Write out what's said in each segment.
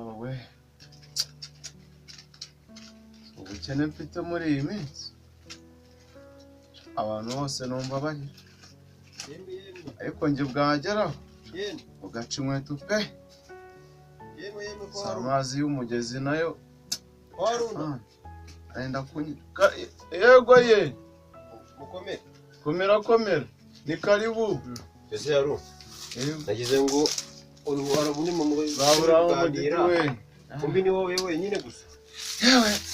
we ubukene mfite muri iyi minsi abantu bose numva bari ariko njye bwageraho ugaca inkweto pe amazi y'umugezi nayo arenda kunyika yego ye komera ni karibu ese yaro nagize ngo uruhara bunini mu baburangira kumbi ni wowe wenyine gusa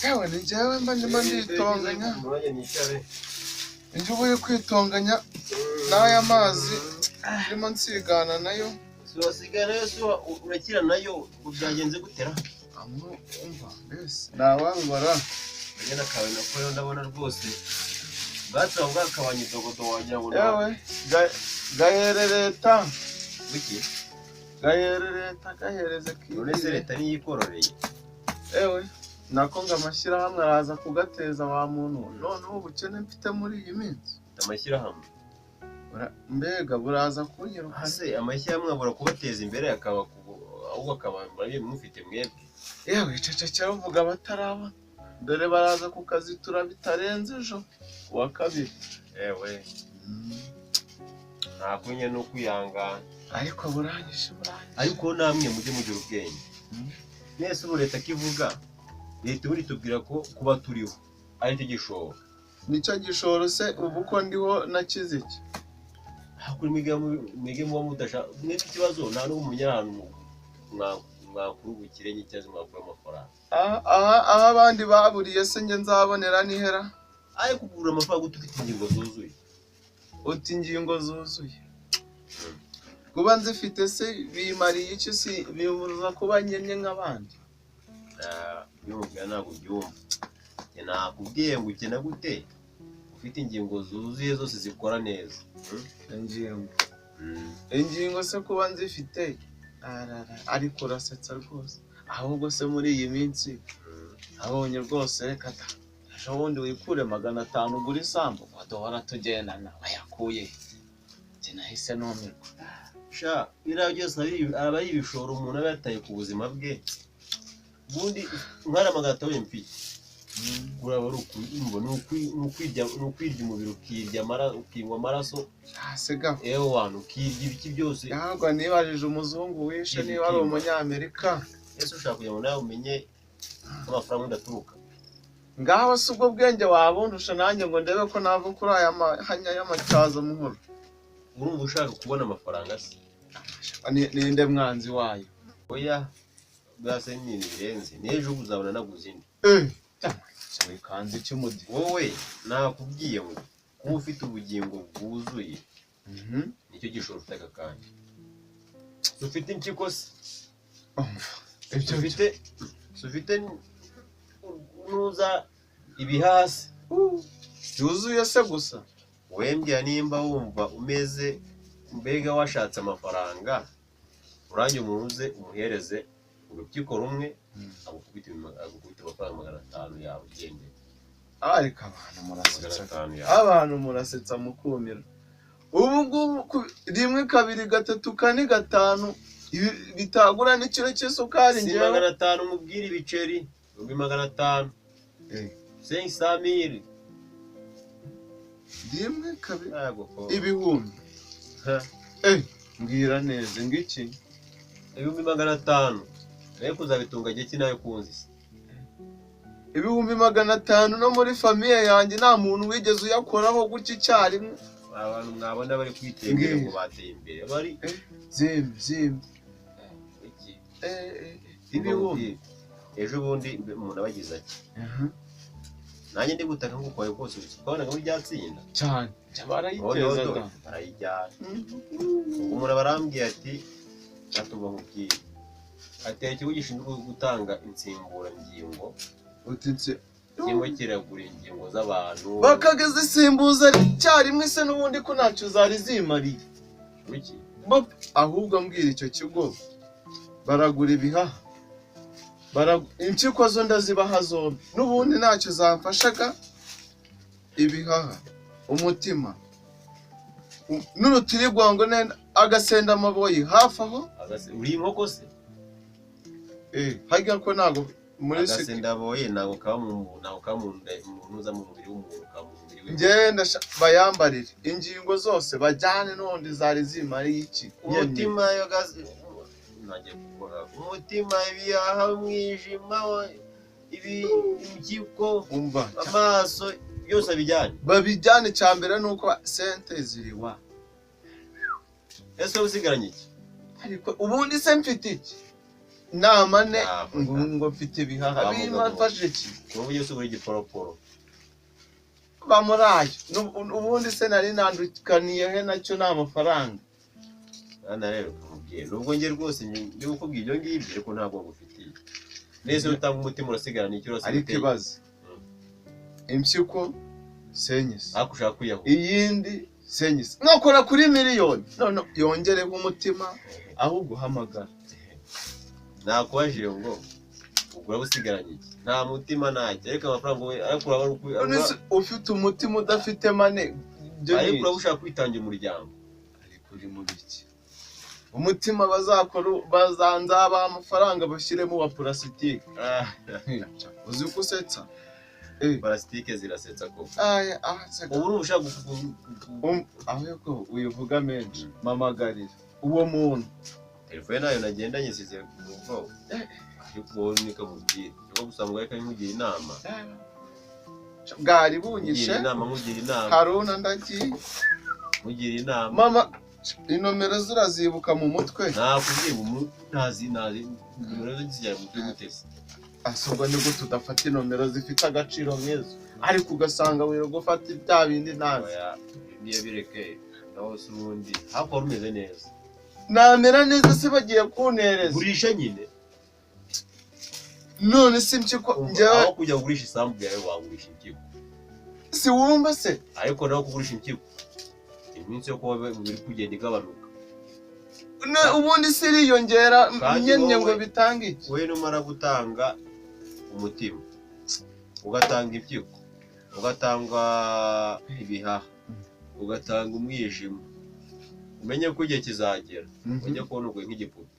yewe ni jewe mba nditonganya injubuye kwitonganya n'aya mazi ndimo nsigana nayo sigana yo urakira nayo ubyagenze gutera umva mbese nawangora agena kawe nako ndabona rwose bwatsa bwakabanye dogodo wagira ngo yewe gaherereta biki gahereze none leta ni yikororeye ewe nako ngamashyirahamwe araza kugateza wa muntu none ubukene mfite muri iyi minsi amashyirahamwe mbega buraza kunyiruka hase amashyirahamwe abura kubateza imbere akaba ahubwo akaba bari mufite mwebwe yewe cecekera uvuga bataraba dore baraza ku kazi turabitarenze ejo wa kabiri ewe nta kunye no kwihangana ariko buranyishe ariko namwe mujye mugira ubwenge nese ubu leta kivuga leta uri tubwira ko kuba turiho ari cyo gishoro nicyo gishoro se ubu ko ndiho nakize iki hakuri mwige muba mudasha mwebwe ikibazo nta n'umunyarano mwakurubukire n'icyazo mwakura amafaranga aha abandi baburiye se nge nzabonera nihera ayo kugura amafaranga ufite ingingo zuzuye uti ingingo zuzuye kuba nzifite se bimariye iki si bibuza kuba nyenye nk'abandi byumva ntabwo byumva nakubwiye ngo ukena gute ufite ingingo zuzuye zose zikora neza ingingo se kuba nzifite ariko urasetsa rwose ahubwo se muri iyi minsi abonye rwose reka ejo bundi wikure 500 ugura isambu duhora tugendana wayakuye njye nahise numirwa sha biriya byose aba ari ibishoro umuntu aba yataye ku buzima bwe ubundi nkara 500 mfite uraba ari ukwirya umubiri ukirya amaraso sega ewe wantu ukirya ibiki byose ntabwo nibajije umuzungu wishe niba ari umunyamerika ese ushaka kugira ngo nawe umenye amafaranga ndaturuka ngaho se ubwo bwenge wabundusha nanjye ngo ndebe ko nava kuri aya mahanya y'amacyazo muhoro urumva ushaka kubona amafaranga se ninde mwanzi wayo oya bwase nini birenze n'ejo uzabona naguze indi wikanze iki mudi wowe nakubwiye ngo kuba ufite ubugingo bwuzuye nicyo gishoro ufite aka kanya ufite impyiko se ibyo ufite nuza ibihasi byuzuye se gusa wembya nimba wumva umeze mbega washatse amafaranga urangiye umuze umuhereze urupyiko rumwe agukubita amafaranga 500 yawe ugendeye ariko abantu murasetsa mukumira ubu ngubu 1 2 3 4 5 bitagura n'ikiro cy'isukari ngewe 500 mubwira ibiceri 500 500,000 1 2 ibihumbi mbwira neza ngiki 500 ariko uzabitunga gihe kinayo kunzi 500 no muri famiye yanjye nta muntu wigeze uyakoraho guki cyarimwe abantu mwabona bari kwitembera ngo bateye imbere bari zim ibihumbi ejo bundi umuntu abagize ati nanjye ndi gutaka ngo kwaye kose ukabona ngo byatsinda cyane barayitezaga barayijyana umuntu barambwiye ati atuba nkubwiye ateye ikigo gishinzwe gutanga insimburangingo utitse kimwe kiragura ingingo z'abantu bakageze isimbuza cyarimwe se n'ubundi ko ntacyo zari zimariye wiki ahubwo mbwira icyo kigo baragura ibihaha impyiko zo ndazibaha zombi n'ubundi ntacyo zamfashaga ibihaha umutima n'urutirigongo agasenda amaboyi hafi aho uri inkoko se hajya ko ntago muri agasendaboye ntago kaba mu ntuza mu mubiri w'umuntu, kaba mu mubiri we. ngenda bayambarire ingingo zose bajyane n'undi zari zimariye iki umutima yo gazi nanjye gukora umutima, ibihaha, umwijima, impyiko, umva amaso byose abijyane, babijyane. Cyambere nuko sente ziriwa. ese usigaranye iki? Ariko ubundi se mfite iki? Namane ngo mfite ibihaha bimafashe iki? Wowe yose uri giporoporo bamurayo. Ubundi se nari nandukaniye he nacyo nta mafaranga. Ana rero kumubwiye nubwo nge rwose ndi gukubwira ibyo ngibyo ariko ntabwo ngufitiye. Nese utanga umutima urasigarana iki urose? Ariko ibaze impyiko senyise, akushaka kuyaho iyindi senyise, nkakora kuri miliyoni none yongereho umutima ahubwo uhamagara. Nakubajije ngo ugura busigaranye iki? Nta mutima ntacyo, ariko amafaranga we arakura ufite umutima udafite mane ariko urashaka kwitangira umuryango. Ariko uri mu biki? Umutima bazakora bazanza ba amafaranga bashyiremo wa plastique. Uzi uko usetsa? Plastique zirasetsa ko. Ubu ushaka aho ko uyivuga menshi mamagarira uwo muntu. Telefone nayo nagendanye size mu bwoko. Ariko nika mubwira cyo gusanga ariko nkugira inama. Bwari bunyishe inama, nkugira inama. Haruna ndagiye nkugira inama. Mama inomero zirazibuka mu mutwe. Nakubwiye mu ntazi inomero zijya mu mutesi. Asubwo nibwo tudafata inomero zifite agaciro nkezo, ariko ugasanga wero gufata ibya bindi nazi. Niye bireke naho subundi hako rumeze neza. Namera neza se bagiye kuntereza. Gurisha nyine. None si impyiko njyewe aho kujya kugurisha isambu yawe wagurisha impyiko. Si wumva se? Ariko naho kugurisha impyiko iminsi yo kuba biri kugenda igabanuka. Ubundi siriyongera nyenye ngo bitange iki? Wowe numara gutanga umutima, ugatanga impyiko, ugatanga ibihaha, ugatanga umwijima, umenye ko igihe kizagera ujya kubona ubwo nk'igipupe.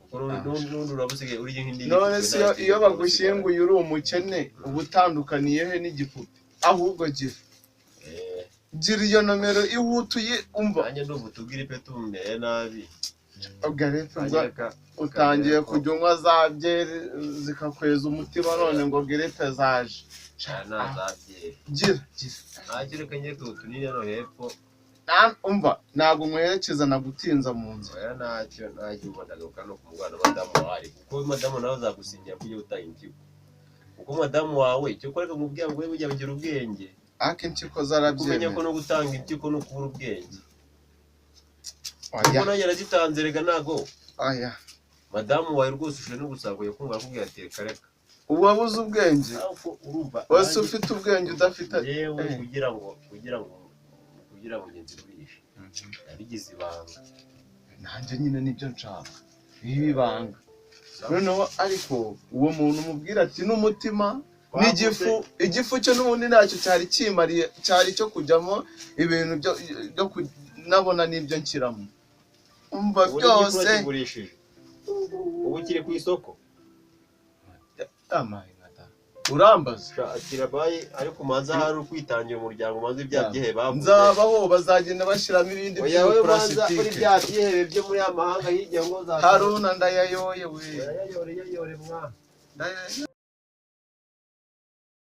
Kuko n'undi urabusigaye uri nk'indi. None se iyo bagushyinguye uri umukene ubutandukaniye he n'igipupe? Ahubwo gira iyo nomero ihutuye umva. Nanjye ndumva utubwire pe tumeye nabi. Garepe utangiye kujya unywa za byeri zikakweza umutima none ngo gerepe zaje. Nta za byeri. Gira. Ntakireka njye tunini no hepfo. Umva ntabwo nkwerekeza nagutinza mu nzu. Oya ntacyo ubonagaruka no kumugana madamu wawe. Kuko madamu nawe azagusinyira kujya utanga impyiko. Kuko madamu wawe icyo koreka mu bwangu we bujya bugira ubwenge. Ake impyiko zarabyemeye. Kumenya ko no gutanga impyiko no kubura ubwenge. Oya. Ubona yarazitanze rega nago. Oya. Madamu wawe rwose ushobora no gusaguye kumva akubwira ati reka. Ubu wabuze ubwenge. Wese ufite ubwenge udafite. Yewe kugira ngo ngenzi rwishe. Yabigize ibanga. Nanjye nyine nibyo nshaka. Ibi banga. Noneho ariko uwo muntu umubwira ati n'umutima n'igifu, igifu cyo n'ubundi ntacyo cyari kimariye, cyari cyo kujyamo ibintu byo nabona nibyo nshyiramo. Umva byose ubu kiri ku isoko. Urambaza kirabaye ariko manza hari ukwitangira umuryango manza ibyagihe bavuze. Nzabaho bazagenda bashyiramo ibindi byo plastique. Oya ibyagihe byo muri amahanga hirya ngo za Haruna ndayayoye we. Yayore mwa.